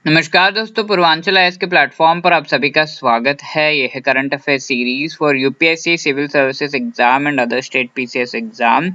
नमस्कार दोस्तों, पूर्वांचल आईएएस के प्लेटफॉर्म पर आप सभी का स्वागत है। यह है current affair series for UPSC civil services exam and other state PCS exam.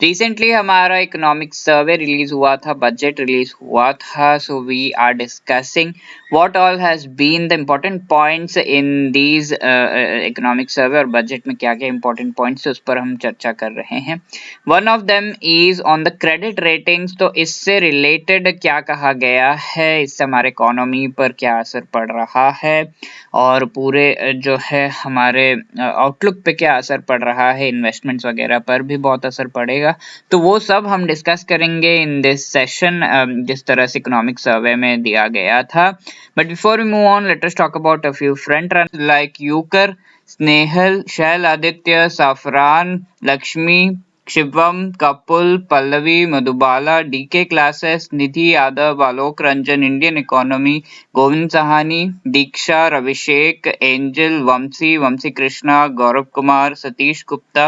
Recently हमारा इकोनॉमिक सर्वे रिलीज हुआ था, बजट रिलीज हुआ था, so we are discussing what all has been the important points in these economic survey और budget में क्या क्या important points है उस पर हम चर्चा कर रहे हैं। One of them is on the credit ratings. तो इससे रिलेटेड क्या कहा गया है, इससे हमारे इकोनॉमी पर क्या असर पड़ रहा है और पूरे जो है हमारे आउटलुक पे क्या असर पड़ रहा है, इन्वेस्टमेंट्स वगैरह पर भी बहुत असर पड़ेगा। तो वो सब हम डिस्कस करेंगे इन दिस सेशन, जिस तरह से इकोनॉमिक सर्वे में दिया गया था। But before we move on, let us talk about a few front runners like यूकर, Snehal, Shail Aditya, Safran, Lakshmi, Shivam, Kapul, Pallavi, Madhubala, DK classes, Nidhi Yadav, Alok Ranjan, Indian economy, Govind Sahani, Diksha, Abhishek, Angel, Vanshi Krishna, Gaurav Kumar, Satish Gupta,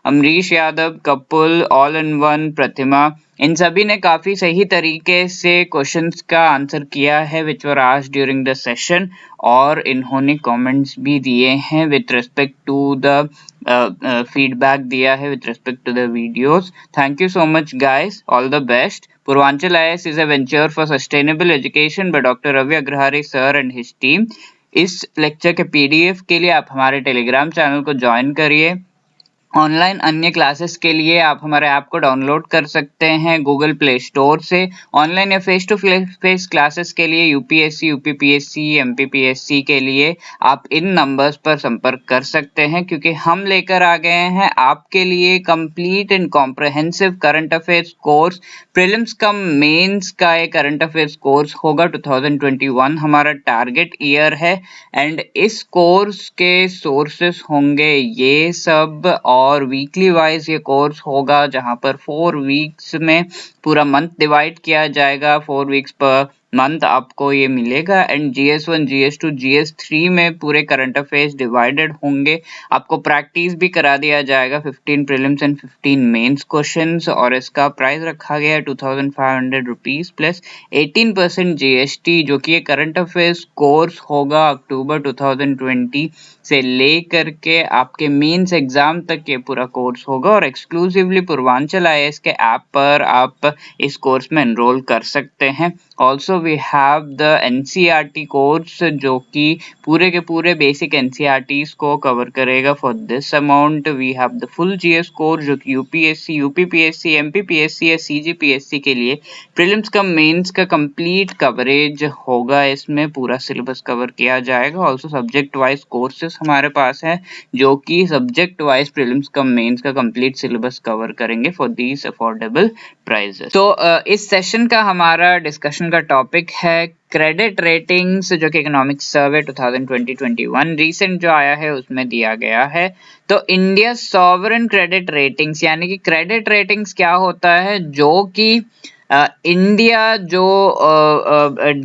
Amrish Yadav, Kapul, all in one, Pratima, इन सभी ने काफी सही तरीके से क्वेश्चंस का आंसर किया है which were asked during the session, और इन्होंने कमेंट्स भी दिए हैं with respect to the feedback दिया है with respect to the videos. Thank you so much guys, all the best. Purvanchal IAS is a venture for sustainable education by Dr. Ravi Agrahari sir and his team. इस lecture के PDF के लिए आप हमारे Telegram channel को join करिए। Online अन्य classes के लिए आप हमारे ऐप को डाउनलोड कर सकते हैं गूगल प्ले स्टोर से। ऑनलाइन या फेस टू फेस क्लासेस के लिए यूपीएससी, यूपीपीएससी, एमपीपीएससी के लिए आप इन नंबर्स पर संपर्क कर सकते हैं, क्योंकि हम लेकर आ गए हैं आपके लिए complete and comprehensive current affairs course. Prelims cum mains का एक करंट अफेयर्स कोर्स होगा। 2021 हमारा टारगेट ईयर है एंड इस कोर्स के सोर्सेस होंगे ये सब, और वीकली वाइज ये कोर्स होगा जहां पर 4 वीक्स में पूरा मंथ डिवाइड किया जाएगा। 4 वीक्स पर मंथ आपको ये मिलेगा एंड GS1, GS2, GS3 में पूरे करंट अफेयर्स डिवाइडेड होंगे। आपको प्रैक्टिस भी करा दिया जाएगा 15 प्रीलिम्स एंड 15 मेंस क्वेश्चंस, और इसका प्राइस रखा गया है 2500 रुपीज प्लस 18% GST, जो कि ये करंट अफेयर्स कोर्स होगा अक्टूबर 2020 से लेकर के आपके मेंस एग्जाम तक ये पूरा कोर्स होगा, और एक्सक्लूसिवली पूर्वांचल आईएएस के ऐप पर आप इस कोर्स में एनरोल कर सकते हैं। Also we have the NCERT course, जो कि पूरे के पूरे बेसिक एनसीईआरटीज को कवर करेगा। For this amount we have the full GS course, जो कि यूपीएससी, यूपीपीएससी, एमपीपीएससी या सीजीपीएससी के लिए प्रीलिम्स का मेंस का कंप्लीट कवरेज होगा। इसमें पूरा सिलेबस कवर किया जाएगा। ऑल्सो सब्जेक्ट वाइज कोर्सेस हमारे पास है, जो कि सब्जेक्ट वाइज प्रीलिम्स का मेंस का कंप्लीट सिलेबस कवर करेंगे फॉर दीज अफोर्डेबल प्राइजेस। तो इस सेशन का हमारा डिस्कशन का टॉपिक है क्रेडिट रेटिंग्स, जो कि इकोनॉमिक सर्वे 2020-21 रीसेंट जो आया है उसमें दिया गया है। तो इंडिया सॉवरेन क्रेडिट रेटिंग्स, यानी कि क्रेडिट रेटिंग्स क्या होता है, जो कि इंडिया जो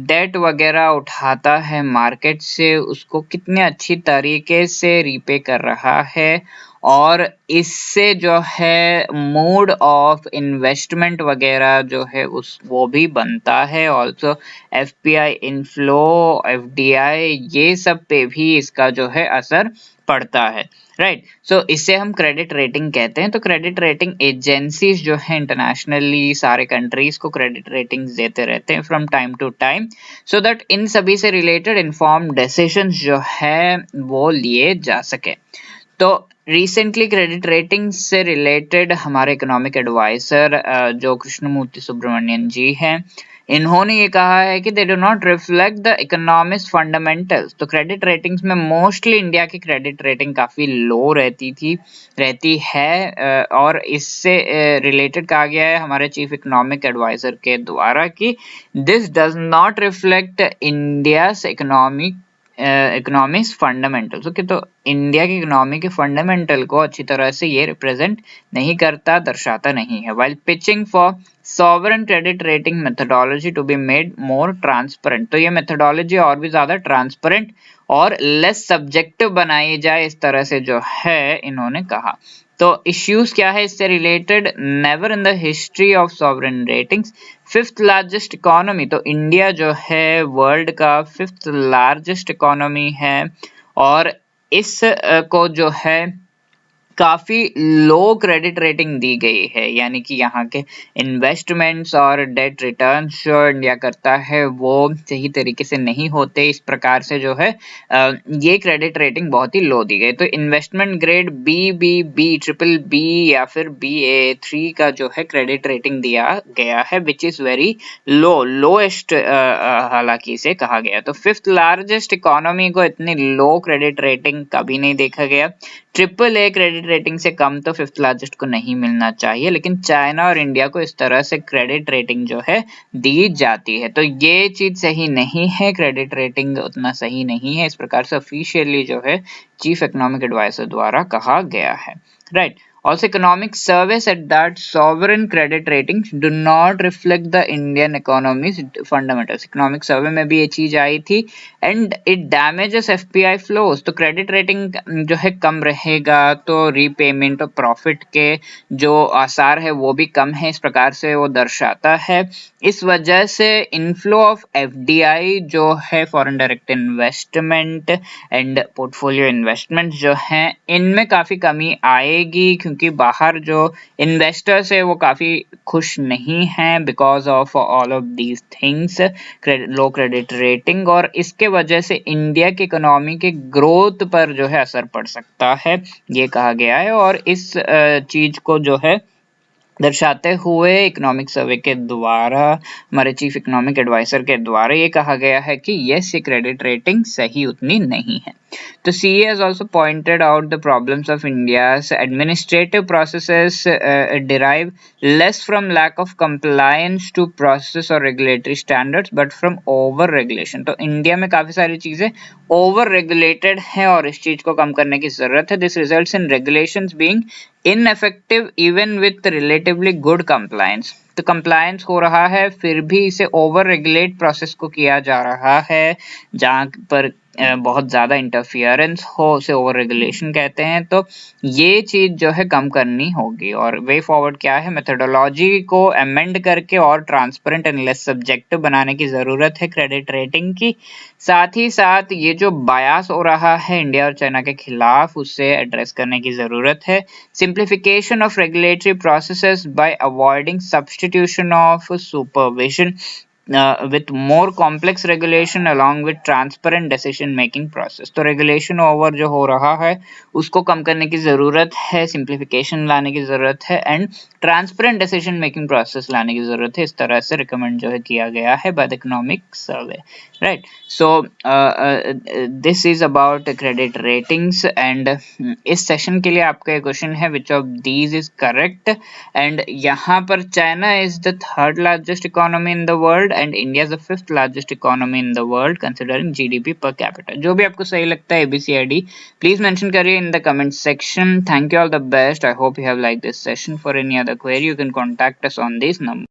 डेट वगैरह उठाता है मार्केट से, उसको कितने अच्छी तरीके से रीपे कर रहा है, और इससे जो है मोड ऑफ इन्वेस्टमेंट वगैरह जो है उस वो भी बनता है। ऑल्सो एफपीआई इनफ्लो, एफडीआई, ये सब पे भी इसका जो है असर पड़ता है, राइट। सो इससे हम क्रेडिट रेटिंग कहते हैं। तो क्रेडिट रेटिंग एजेंसीज जो है इंटरनेशनली सारे कंट्रीज को क्रेडिट रेटिंग्स देते रहते हैं from time to time, so that in सभी से रिलेटेड इन्फॉर्म्ड डिसीजंस जो है वो लिए जा सके। तो रिसेंटली क्रेडिट रेटिंग से रिलेटेड हमारे इकोनॉमिक एडवाइजर जो कृष्णमूर्ति सुब्रमण्यन जी हैं, इन्होंने ये कहा है कि they do not reflect the economic fundamentals. तो क्रेडिट रेटिंग्स में मोस्टली इंडिया की क्रेडिट रेटिंग काफी लो रहती है, और इससे रिलेटेड कहा गया है हमारे चीफ इकोनॉमिक एडवाइजर के द्वारा कि this does not reflect India's economics fundamentals. Okay, तो इंडिया की इकोनॉमी के फंडामेंटल को अच्छी तरह से ये रिप्रेजेंट नहीं करता, दर्शाता नहीं है। While pitching for sovereign credit rating methodology to be made more transparent, तो ये मेथोडोलॉजी और भी ज्यादा ट्रांसपेरेंट और लेस सब्जेक्टिव बनाई जाए, इस तरह से जो है इन्होंने कहा। तो इश्यूज क्या है इससे related, never in the history of sovereign ratings, fifth largest economy, तो इंडिया जो है वर्ल्ड का फिफ्थ लार्जेस्ट इकोनॉमी है और इस को जो है काफी लो क्रेडिट रेटिंग दी गई है, यानी कि यहाँ के इन्वेस्टमेंट्स और डेट रिटर्न्स जो इंडिया करता है वो सही तरीके से नहीं होते, इस प्रकार से जो है ये क्रेडिट रेटिंग बहुत ही लो दी गई। तो investment grade B, triple B या फिर BA3 का जो है क्रेडिट रेटिंग दिया गया है, विच इज वेरी लोएस्ट हालांकि इसे कहा गया। तो फिफ्थ लार्जेस्ट इकोनॉमी को इतनी लो क्रेडिट रेटिंग कभी नहीं देखा गया। AAA क्रेडिट रेटिंग से कम तो फिफ्थ लार्जेस्ट को नहीं मिलना चाहिए, लेकिन चाइना और इंडिया को इस तरह से क्रेडिट रेटिंग जो है दी जाती है, तो ये चीज सही नहीं है, क्रेडिट रेटिंग उतना सही नहीं है, इस प्रकार से ऑफिशियली जो है चीफ इकोनॉमिक एडवाइजर द्वारा कहा गया है, right. Also, economic survey said that sovereign credit ratings do not reflect the Indian economy's fundamentals. Economic survey में भी ये चीज आई थी and it damages FPI flows. तो credit rating जो है कम रहेगा तो repayment और profit के जो आसार है वो भी कम है, इस प्रकार से वो दर्शाता है। इस वजह से इनफ्लो ऑफ FDI जो है foreign direct investment and portfolio investment जो हैं इनमें काफी कमी आएगी, क्योंकि बाहर जो इन्वेस्टर्स है वो काफी खुश नहीं हैं because of all of these things, low credit rating, और इसके वजह से इंडिया की इकोनॉमी के ग्रोथ पर जो है असर पड़ सकता है, ये कहा गया है। और इस चीज को जो है दर्शाते हुए इकोनॉमिक सर्वे के द्वारा, हमारे चीफ इकोनॉमिक एडवाइजर के द्वारा ये कहा गया है कि यस, ये क्रेडिट रेटिंग सही उतनी नहीं है। तो CA has also pointed out the problems of India's administrative processes derive less from lack of compliance to process or regulatory standards but from over regulation। तो इंडिया में काफी सारी चीजें ओवर रेगुलेटेड हैं और इस चीज को कम करने की जरूरत है। This results in regulations being ineffective even with relatively good compliance. तो कंप्लायंस हो रहा है फिर भी इसे ओवर रेगुलेट प्रोसेस को किया जा रहा है, जहां पर बहुत ज्यादा इंटरफियरेंस हो उसे ओवर रेगुलेशन कहते हैं। तो ये चीज जो है कम करनी होगी और वे फॉरवर्ड क्या है, मेथोडोलॉजी को अमेंड करके और ट्रांसपेरेंट एंड लेस सब्जेक्टिव बनाने की जरूरत है क्रेडिट रेटिंग की। साथ ही साथ ये जो बायास हो रहा है इंडिया और चाइना के खिलाफ उसे एड्रेस करने की जरूरत है। Simplification of regulatory processes bye avoiding substitution of supervision with more complex regulation along with transparent decision making process। तो रेगुलेशन ओवर जो हो रहा है उसको कम करने की जरूरत है, सिंप्लीफिकेशन लाने की जरूरत है and transparent decision making process लाने की जरूरत है, इस तरह से रिकमेंड जो है किया गया है by the economic survey, right. So this is about credit ratings and इस सेशन के लिए आपका क्वेश्चन है which of these is correct, and यहाँ पर China is the third largest economy in the world and India is the fifth largest economy in the world considering GDP per capita। जो भी आपको सही लगता है ABCD please mention करिए in the comment section। Thank you, all the best। I hope you have liked this session। For any other query you can contact us on this number।